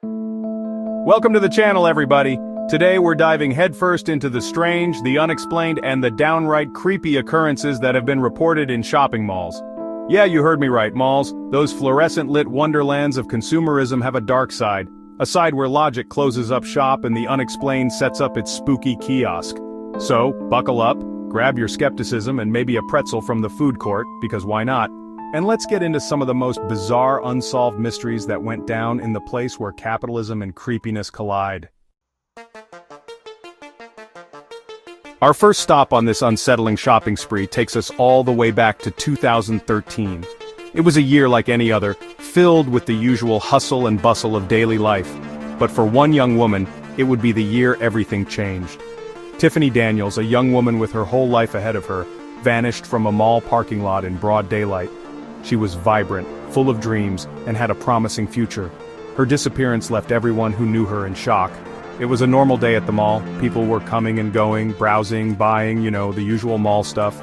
Welcome to the channel, everybody. Today we're diving headfirst into the strange, the unexplained, and the downright creepy occurrences that have been reported in shopping malls. Yeah, you heard me right, malls. Those fluorescent-lit wonderlands of consumerism have a dark side. A side where logic closes up shop and the unexplained sets up its spooky kiosk. So, buckle up, grab your skepticism and maybe a pretzel from the food court, because why not? And let's get into some of the most bizarre unsolved mysteries that went down in the place where capitalism and creepiness collide. Our first stop on this unsettling shopping spree takes us all the way back to 2013. It was a year like any other, filled with the usual hustle and bustle of daily life. But for one young woman, it would be the year everything changed. Tiffany Daniels, a young woman with her whole life ahead of her, vanished from a mall parking lot in broad daylight. She was vibrant, full of dreams, and had a promising future. Her disappearance left everyone who knew her in shock. It was a normal day at the mall. People were coming and going, browsing, buying, the usual mall stuff.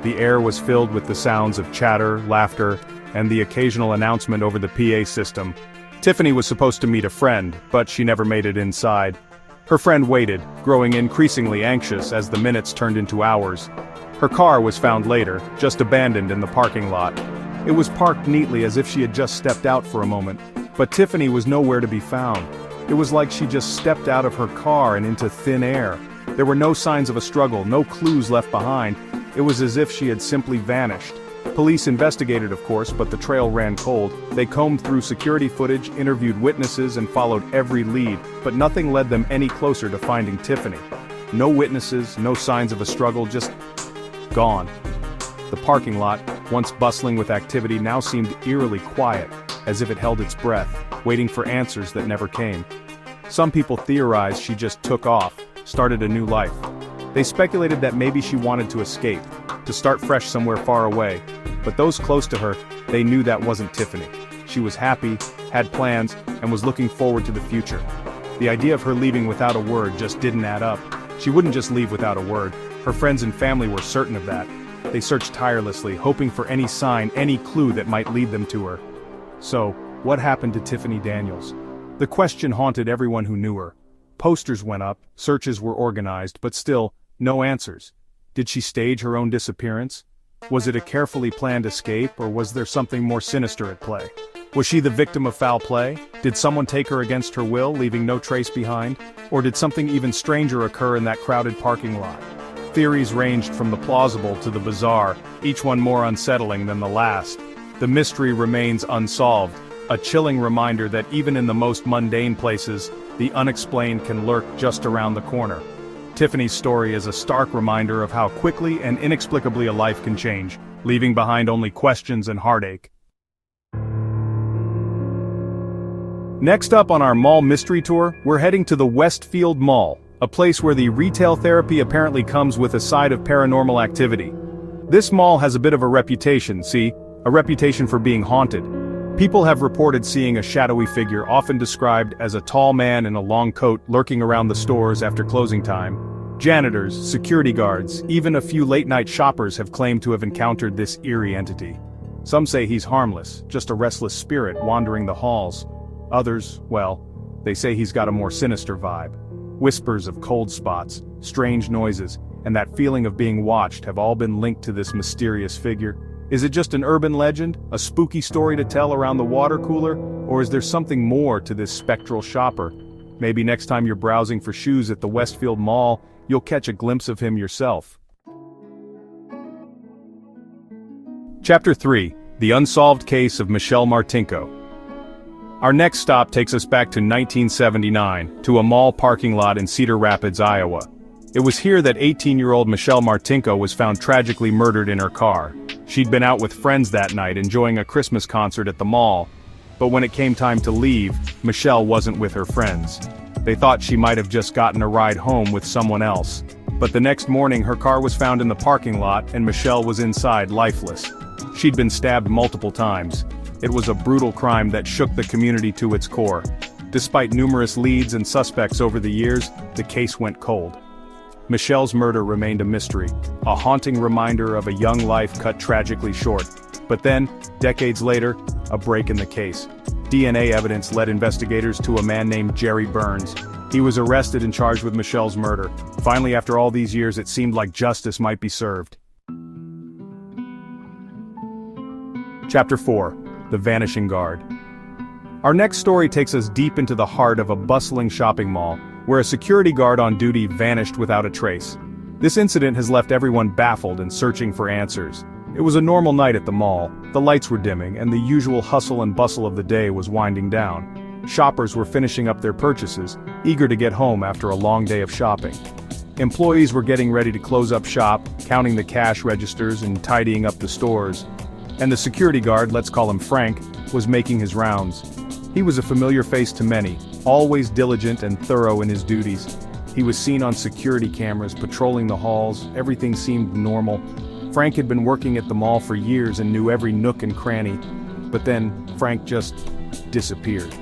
The air was filled with the sounds of chatter, laughter, and the occasional announcement over the PA system. Tiffany was supposed to meet a friend, but she never made it inside. Her friend waited, growing increasingly anxious as the minutes turned into hours. Her car was found later, just abandoned in the parking lot. It was parked neatly as if she had just stepped out for a moment, but Tiffany was nowhere to be found. It was like she just stepped out of her car and into thin air. There were no signs of a struggle, no clues left behind. It was as if she had simply vanished. Police investigated, of course, but the trail ran cold. They combed through security footage, interviewed witnesses, and followed every lead, but nothing led them any closer to finding Tiffany. No witnesses, no signs of a struggle, just gone. The parking lot, once bustling with activity, now seemed eerily quiet, as if it held its breath, waiting for answers that never came. Some people theorized she just took off, started a new life. They speculated that maybe she wanted to escape, to start fresh somewhere far away. But those close to her, they knew that wasn't Tiffany. She was happy, had plans, and was looking forward to the future. The idea of her leaving without a word just didn't add up. She wouldn't just leave without a word. Her friends and family were certain of that. They searched tirelessly, hoping for any sign, any clue that might lead them to her. So, what happened to Tiffany Daniels? The question haunted everyone who knew her. Posters went up, searches were organized, but still, no answers. Did she stage her own disappearance? Was it a carefully planned escape, or was there something more sinister at play? Was she the victim of foul play? Did someone take her against her will, leaving no trace behind? Or did something even stranger occur in that crowded parking lot? Theories ranged from the plausible to the bizarre, each one more unsettling than the last. The mystery remains unsolved, a chilling reminder that even in the most mundane places, the unexplained can lurk just around the corner. Tiffany's story is a stark reminder of how quickly and inexplicably a life can change, leaving behind only questions and heartache. Next up on our mall mystery tour, we're heading to the Westfield Mall, a place where the retail therapy apparently comes with a side of paranormal activity. This mall has a bit of a reputation, a reputation for being haunted. People have reported seeing a shadowy figure, often described as a tall man in a long coat, lurking around the stores after closing time. Janitors, security guards, even a few late-night shoppers have claimed to have encountered this eerie entity. Some say he's harmless, just a restless spirit wandering the halls. Others, well, they say he's got a more sinister vibe. Whispers of cold spots, strange noises, and that feeling of being watched have all been linked to this mysterious figure. Is it just an urban legend, a spooky story to tell around the water cooler, or is there something more to this spectral shopper? Maybe next time you're browsing for shoes at the Westfield Mall, you'll catch a glimpse of him yourself. Chapter 3: The Unsolved Case of Michelle Martinko. Our next stop takes us back to 1979, to a mall parking lot in Cedar Rapids, Iowa. It was here that 18-year-old Michelle Martinko was found tragically murdered in her car. She'd been out with friends that night enjoying a Christmas concert at the mall. But when it came time to leave, Michelle wasn't with her friends. They thought she might have just gotten a ride home with someone else. But the next morning her car was found in the parking lot and Michelle was inside lifeless. She'd been stabbed multiple times. It was a brutal crime that shook the community to its core. Despite numerous leads and suspects over the years, the case went cold. Michelle's murder remained a mystery, a haunting reminder of a young life cut tragically short. But then, decades later, a break in the case. DNA evidence led investigators to a man named Jerry Burns. He was arrested and charged with Michelle's murder. Finally, after all these years, it seemed like justice might be served. Chapter 4. The Vanishing Guard. Our next story takes us deep into the heart of a bustling shopping mall, where a security guard on duty vanished without a trace. This incident has left everyone baffled and searching for answers. It was a normal night at the mall, the lights were dimming, and the usual hustle and bustle of the day was winding down. Shoppers were finishing up their purchases, eager to get home after a long day of shopping. Employees were getting ready to close up shop, counting the cash registers and tidying up the stores. And the security guard, let's call him Frank, was making his rounds. He was a familiar face to many, always diligent and thorough in his duties. He was seen on security cameras, patrolling the halls, everything seemed normal. Frank had been working at the mall for years and knew every nook and cranny. But then, Frank just disappeared.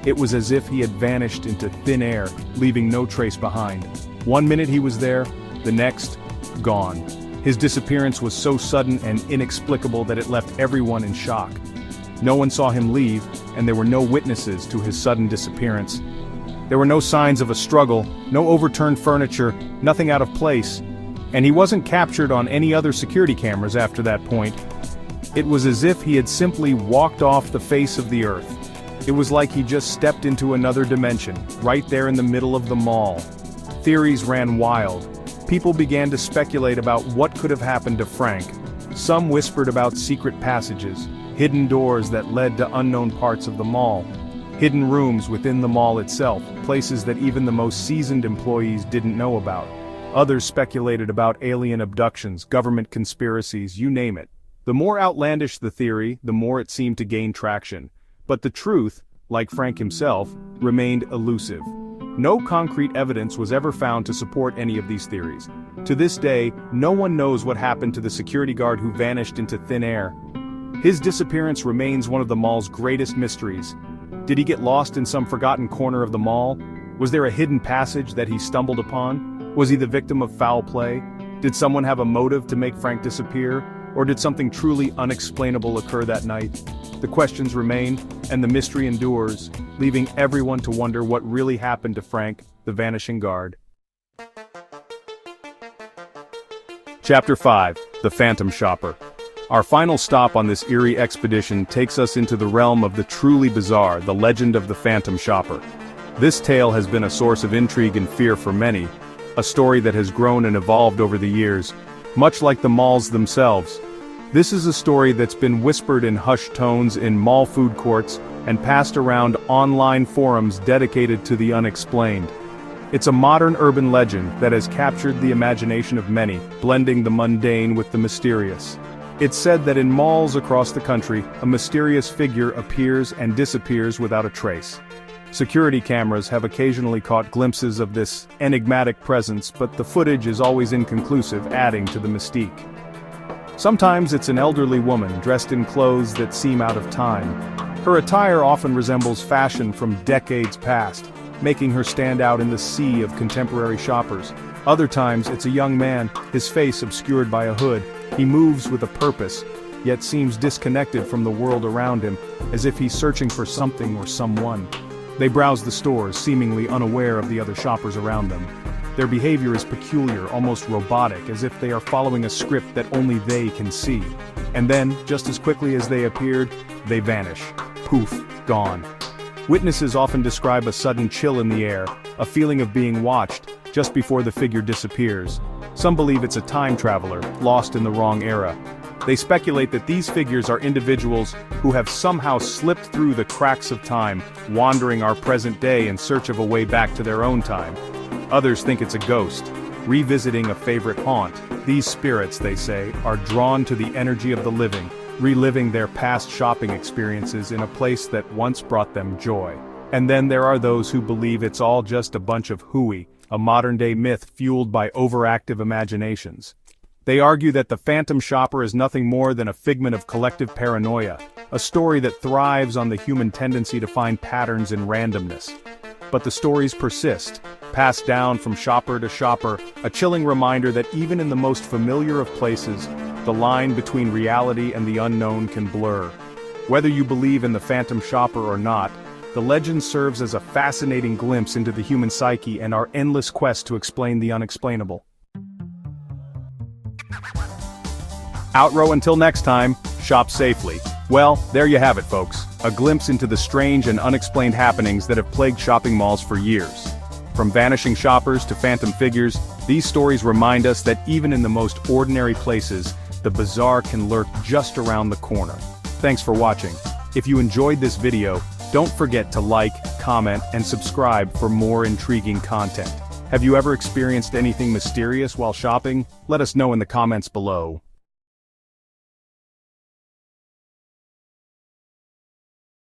It was as if he had vanished into thin air, leaving no trace behind. One minute he was there, the next, gone. His disappearance was so sudden and inexplicable that it left everyone in shock. No one saw him leave, and there were no witnesses to his sudden disappearance. There were no signs of a struggle, no overturned furniture, nothing out of place. And he wasn't captured on any other security cameras after that point. It was as if he had simply walked off the face of the earth. It was like he just stepped into another dimension, right there in the middle of the mall. Theories ran wild. People began to speculate about what could have happened to Frank. Some whispered about secret passages, hidden doors that led to unknown parts of the mall. Hidden rooms within the mall itself, places that even the most seasoned employees didn't know about. Others speculated about alien abductions, government conspiracies, you name it. The more outlandish the theory, the more it seemed to gain traction. But the truth, like Frank himself, remained elusive. No concrete evidence was ever found to support any of these theories. To this day, no one knows what happened to the security guard who vanished into thin air. His disappearance remains one of the mall's greatest mysteries. Did he get lost in some forgotten corner of the mall? Was there a hidden passage that he stumbled upon? Was he the victim of foul play? Did someone have a motive to make Frank disappear? Or did something truly unexplainable occur that night? The questions remain, and the mystery endures, leaving everyone to wonder what really happened to Frank, the vanishing guard. Chapter 5. The Phantom Shopper. Our final stop on this eerie expedition takes us into the realm of the truly bizarre, the legend of the Phantom Shopper. This tale has been a source of intrigue and fear for many, a story that has grown and evolved over the years, much like the malls themselves. This is a story that's been whispered in hushed tones in mall food courts and passed around online forums dedicated to the unexplained. It's a modern urban legend that has captured the imagination of many, blending the mundane with the mysterious. It's said that in malls across the country, a mysterious figure appears and disappears without a trace. Security cameras have occasionally caught glimpses of this enigmatic presence, but the footage is always inconclusive, adding to the mystique. Sometimes it's an elderly woman dressed in clothes that seem out of time. Her attire often resembles fashion from decades past, making her stand out in the sea of contemporary shoppers. Other times it's a young man, his face obscured by a hood. He moves with a purpose, yet seems disconnected from the world around him, as if he's searching for something or someone. They browse the stores, seemingly unaware of the other shoppers around them. Their behavior is peculiar, almost robotic, as if they are following a script that only they can see. And then, just as quickly as they appeared, they vanish. Poof, gone. Witnesses often describe a sudden chill in the air, a feeling of being watched, just before the figure disappears. Some believe it's a time traveler, lost in the wrong era. They speculate that these figures are individuals who have somehow slipped through the cracks of time, wandering our present day in search of a way back to their own time. Others think it's a ghost, revisiting a favorite haunt. These spirits, they say, are drawn to the energy of the living, reliving their past shopping experiences in a place that once brought them joy. And then there are those who believe it's all just a bunch of hooey, a modern-day myth fueled by overactive imaginations. They argue that the Phantom Shopper is nothing more than a figment of collective paranoia, a story that thrives on the human tendency to find patterns in randomness. But the stories persist, passed down from shopper to shopper, a chilling reminder that even in the most familiar of places, the line between reality and the unknown can blur. Whether you believe in the phantom shopper or not, the legend serves as a fascinating glimpse into the human psyche and our endless quest to explain the unexplainable. Outrow, until next time, shop safely. Well, there you have it, folks. A glimpse into the strange and unexplained happenings that have plagued shopping malls for years. From vanishing shoppers to phantom figures, these stories remind us that even in the most ordinary places, the bizarre can lurk just around the corner. Thanks for watching. If you enjoyed this video, don't forget to like, comment, and subscribe for more intriguing content. Have you ever experienced anything mysterious while shopping? Let us know in the comments below.